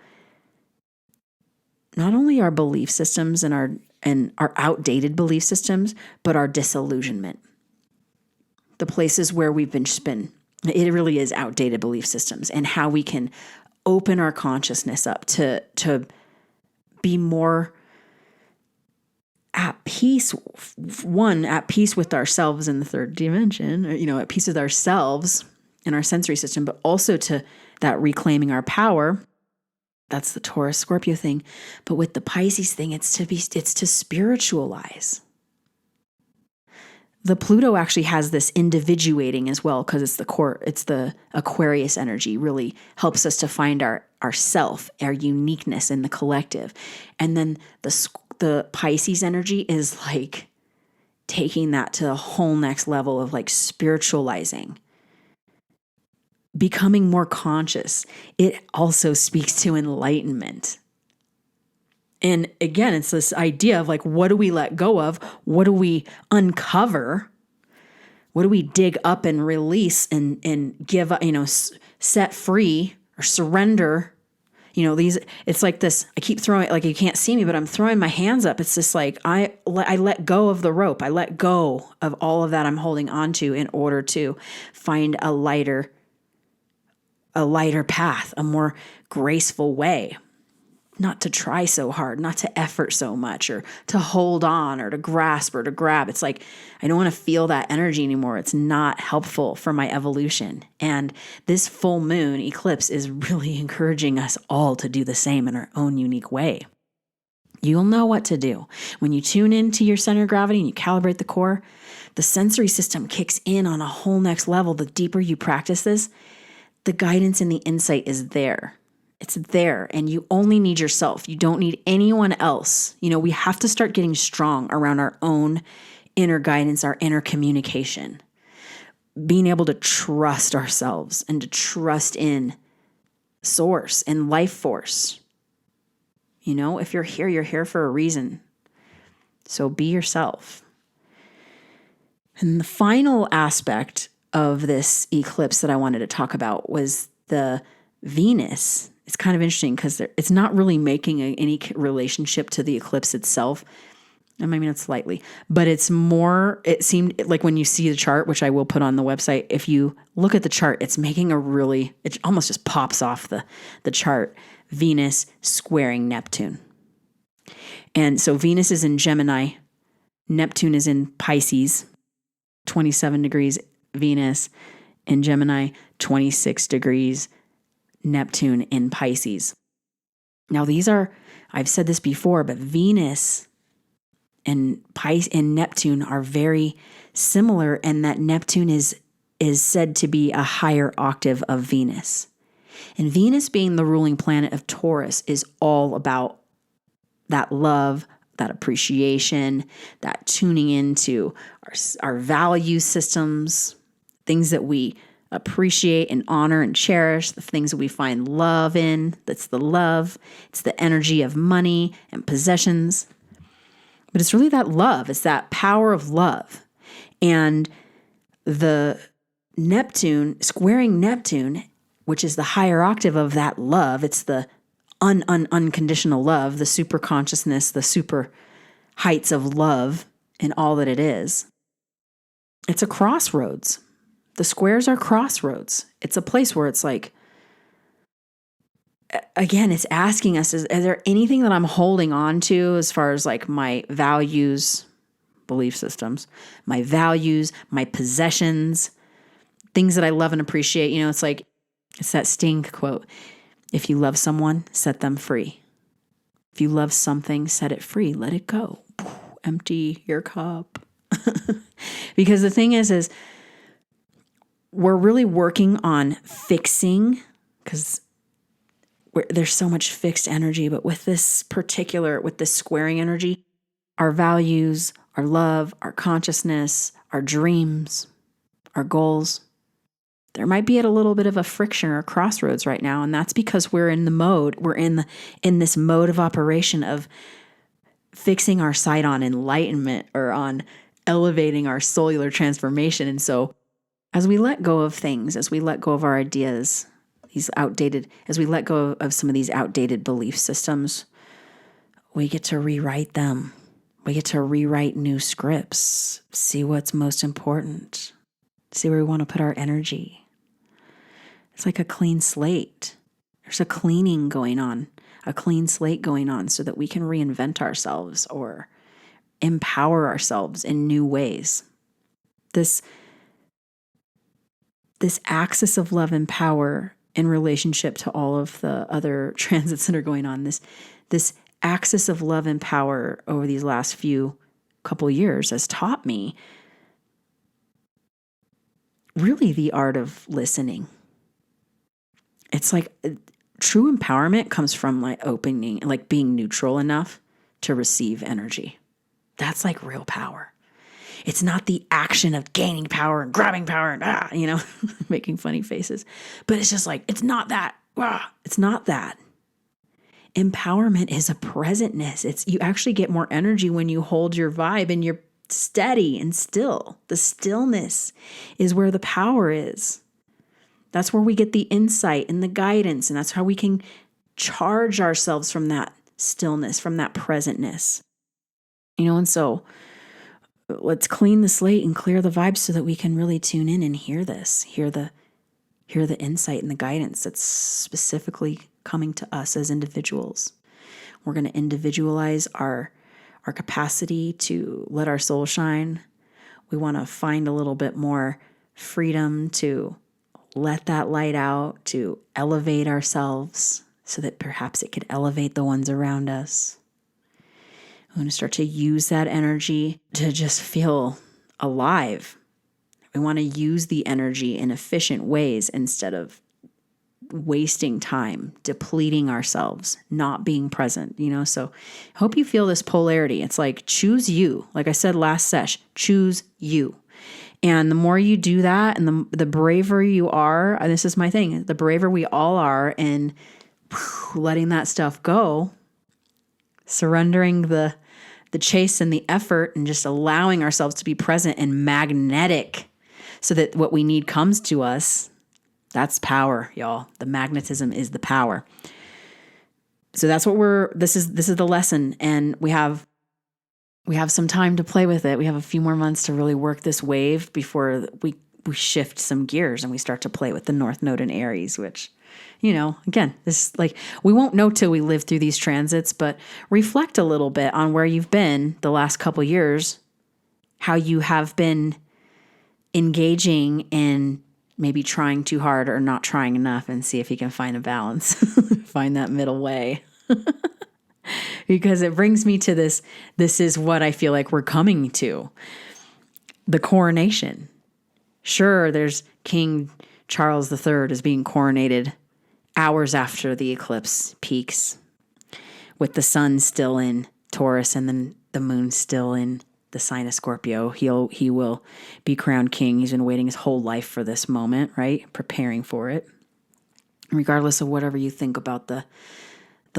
not only our belief systems and our outdated belief systems, but our disillusionment. The places where we've been it really is outdated belief systems, and how we can open our consciousness up to be more at peace. One, at peace with ourselves in the third dimension, or, at peace with ourselves and our sensory system, but also to that reclaiming our power. That's the Taurus Scorpio thing. But with the Pisces thing, it's to spiritualize. The Pluto actually has this individuating as well, because it's the Aquarius energy, really helps us to find our self, our uniqueness in the collective. And then the Pisces energy is like taking that to a whole next level of like spiritualizing, becoming more conscious. It also speaks to enlightenment. And again, it's this idea of like, what do we let go of? What do we uncover? What do we dig up and release and give up, set free or surrender? It's like this, I keep throwing, like you can't see me, but I'm throwing my hands up. It's just like, I let go of the rope. I let go of all of that I'm holding on to in order to find a lighter path, a more graceful way. Not to try so hard, not to effort so much, or to hold on, or to grasp, or to grab. It's like, I don't want to feel that energy anymore. It's not helpful for my evolution. And this full moon eclipse is really encouraging us all to do the same in our own unique way. You'll know what to do. When you tune into your center of gravity and you calibrate the core, the sensory system kicks in on a whole next level. The deeper you practice this, the guidance and the insight is there. It's there, and you only need yourself. You don't need anyone else. We have to start getting strong around our own inner guidance, our inner communication, being able to trust ourselves and to trust in source and life force. If you're here for a reason. So be yourself. And the final aspect of this eclipse that I wanted to talk about was the Venus. It's kind of interesting because it's not really making any relationship to the eclipse itself. I mean, it's slightly, but it's more, it seemed like when you see the chart, which I will put on the website, if you look at the chart, it's making it almost just pops off the chart. Venus squaring Neptune. And so Venus is in Gemini. Neptune is in Pisces, 27 degrees Venus in Gemini, 26 degrees Neptune in Pisces. Now I've said this before, but Venus and Neptune are very similar, and that Neptune is said to be a higher octave of Venus. And Venus, being the ruling planet of Taurus, is all about that love, that appreciation, that tuning into our value systems, things that we appreciate and honor and cherish, the things that we find love in. That's the love. It's the energy of money and possessions. But it's really that love. It's that power of love. And the Neptune, squaring Neptune, which is the higher octave of that love, it's the unconditional love, the super consciousness, the super heights of love and all that it is. It's a crossroads. The squares are crossroads. It's a place where it's like, again, it's asking us, is there anything that I'm holding on to as far as like my values, belief systems, my values, my possessions, things that I love and appreciate? You know, it's like, it's that Sting quote. If you love someone, set them free. If you love something, set it free. Let it go. Empty your cup. Because the thing is we're really working on fixing, because there's so much fixed energy, but with this squaring energy, our values, our love, our consciousness, our dreams, our goals, there might be at a little bit of a friction or a crossroads right now. And that's because we're in this mode of operation of fixing our sight on enlightenment or on elevating our cellular transformation. And so as we let go of things, as we let go of our ideas, as we let go of some of these outdated belief systems, we get to rewrite them. We get to rewrite new scripts, see what's most important, see where we want to put our energy. It's like a clean slate. There's a cleaning going on, a clean slate going on, so that we can reinvent ourselves or empower ourselves in new ways. This axis of love and power in relationship to all of the other transits that are going on, this axis of love and power over these last couple years has taught me really the art of listening. It's like true empowerment comes from like opening, like being neutral enough to receive energy. That's like real power. It's not the action of gaining power and grabbing power and, making funny faces. But it's just like, it's not that. It's not that. Empowerment is a presentness. You actually get more energy when you hold your vibe and you're steady and still. The stillness is where the power is. That's where we get the insight and the guidance. And that's how we can charge ourselves from that stillness, from that presentness. And so let's clean the slate and clear the vibes so that we can really tune in and hear this, hear the insight and the guidance that's specifically coming to us as individuals. We're going to individualize our capacity to let our soul shine. We want to find a little bit more freedom to let that light out, to elevate ourselves so that perhaps it could elevate the ones around us. We want to start to use that energy to just feel alive. We want to use the energy in efficient ways instead of wasting time, depleting ourselves, not being present, So I hope you feel this polarity. It's like, choose you. Like I said last sesh, choose you. And the more you do that and the braver you are, and this is my thing, the braver we all are in letting that stuff go, surrendering the chase and the effort and just allowing ourselves to be present and magnetic so that what we need comes to us. That's power, y'all. The magnetism is the power. So that's what this is the lesson. And we have we have some time to play with it. We have a few more months to really work this wave before we shift some gears and we start to play with the North Node in Aries, which, again, this like, we won't know till we live through these transits, but reflect a little bit on where you've been the last couple years, how you have been engaging in maybe trying too hard or not trying enough, and see if you can find a balance, find that middle way. Because it brings me to this is what I feel like we're coming to. The coronation. Sure, there's King Charles III is being coronated hours after the eclipse peaks, with the sun still in Taurus and then the moon still in the sign of Scorpio. He will be crowned king. He's been waiting his whole life for this moment, right? Preparing for it. Regardless of whatever you think about the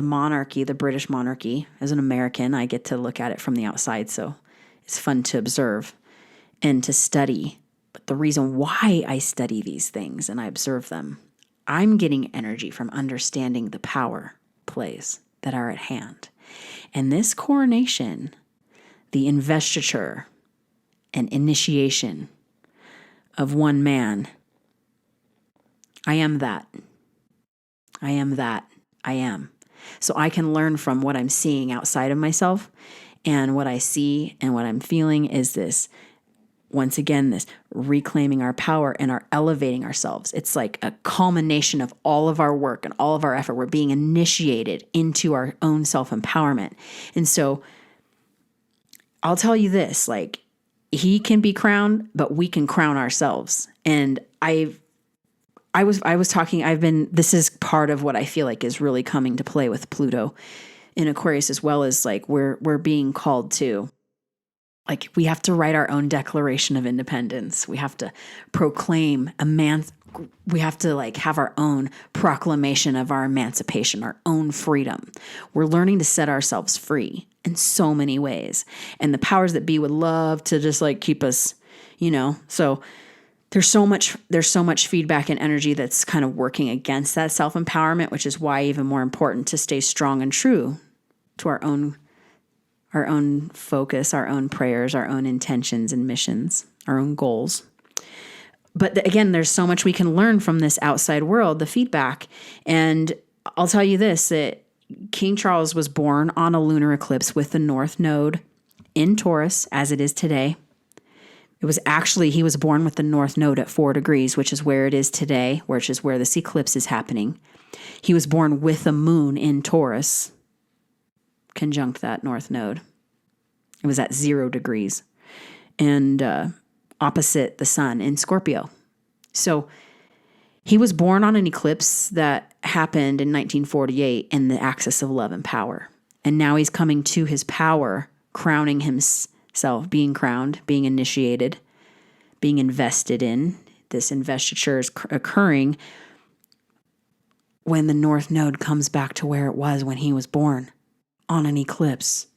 monarchy, the British monarchy. As an American, I get to look at it from the outside, so it's fun to observe and to study. But the reason why I study these things and I observe them, I'm getting energy from understanding the power plays that are at hand. And this coronation, the investiture and initiation of one man, I am that. I am that. I am. So I can learn from what I'm seeing outside of myself, and what I see and what I'm feeling is this, once again, this reclaiming our power and our elevating ourselves. It's like a culmination of all of our work and all of our effort. We're being initiated into our own self-empowerment. And so I'll tell you this, like, he can be crowned, but we can crown ourselves. And this is part of what I feel like is really coming to play with Pluto in Aquarius, as well as like we're being called to, like, we have to write our own Declaration of Independence. We have to proclaim we have to like have our own proclamation of our emancipation, our own freedom. We're learning to set ourselves free in so many ways. And the powers that be would love to just like keep us, so there's so much feedback and energy that's kind of working against that self-empowerment, which is why even more important to stay strong and true to our own focus, our own prayers, our own intentions and missions, our own goals. But again, there's so much we can learn from this outside world, the feedback. And I'll tell you this, that King Charles was born on a lunar eclipse with the North Node in Taurus, as it is today. He was born with the North Node at 4 degrees, which is where it is today, which is where this eclipse is happening. He was born with the moon in Taurus, conjunct that North Node. It was at 0 degrees and opposite the sun in Scorpio. So he was born on an eclipse that happened in 1948 in the axis of love and power. And now he's coming to his power, crowning himself, being crowned, being initiated, being invested in. This investiture is occurring when the North Node comes back to where it was when he was born, on an eclipse.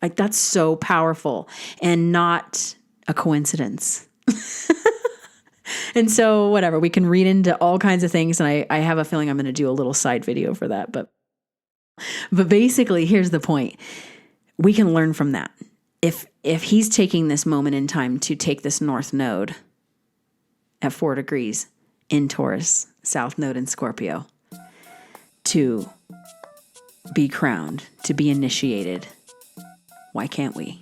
Like, that's so powerful and not a coincidence. And so whatever, we can read into all kinds of things. And I have a feeling I'm going to do a little side video for that. But basically, here's the point. We can learn from that. If he's taking this moment in time to take this North Node at 4 degrees in Taurus, South Node in Scorpio, to be crowned, to be initiated, why can't we?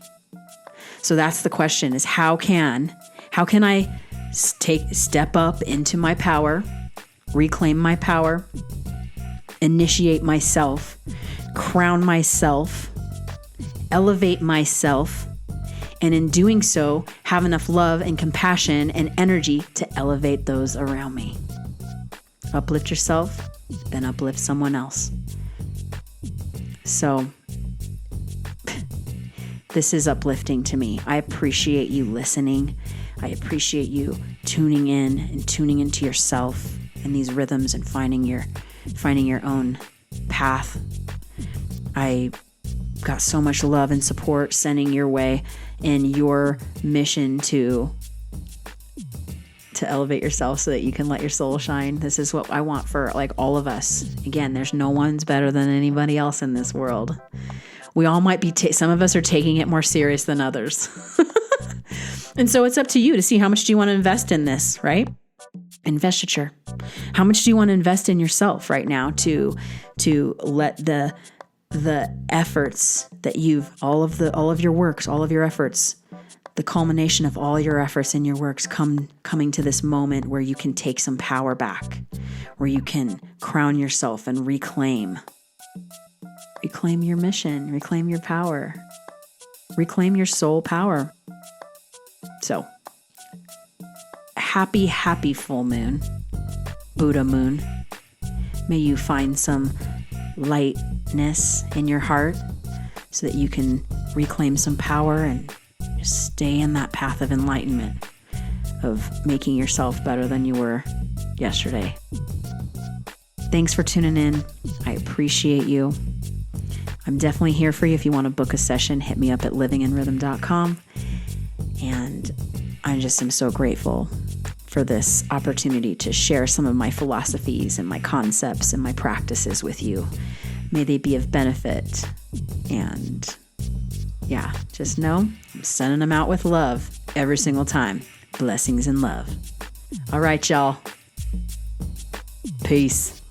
So that's the question, is how can I step up into my power, reclaim my power, initiate myself, crown myself, elevate myself, and in doing so, have enough love and compassion and energy to elevate those around me. Uplift yourself, then uplift someone else. So this is uplifting to me. I appreciate you listening. I appreciate you tuning in and tuning into yourself and these rhythms and finding your own path. I got so much love and support sending your way in your mission to elevate yourself so that you can let your soul shine. This is what I want for like all of us. Again, there's no one's better than anybody else in this world. We all might be, some of us are taking it more serious than others. And so it's up to you to see how much do you want to invest in this, right? Investiture. How much do you want to invest in yourself right now to let the efforts that all of your works, all of your efforts, the culmination of all your efforts in your works coming to this moment where you can take some power back, where you can crown yourself and reclaim your mission, reclaim your power, reclaim your soul power. So, happy full moon, Buddha moon. May you find some lightness in your heart so that you can reclaim some power and just stay in that path of enlightenment, of making yourself better than you were yesterday. Thanks for tuning in. I appreciate you. I'm definitely here for you. If you want to book a session, hit me up at livinginrhythm.com. And I just am so grateful for this opportunity to share some of my philosophies and my concepts and my practices with you. May they be of benefit. And yeah, just know I'm sending them out with love every single time. Blessings and love. All right, y'all. Peace.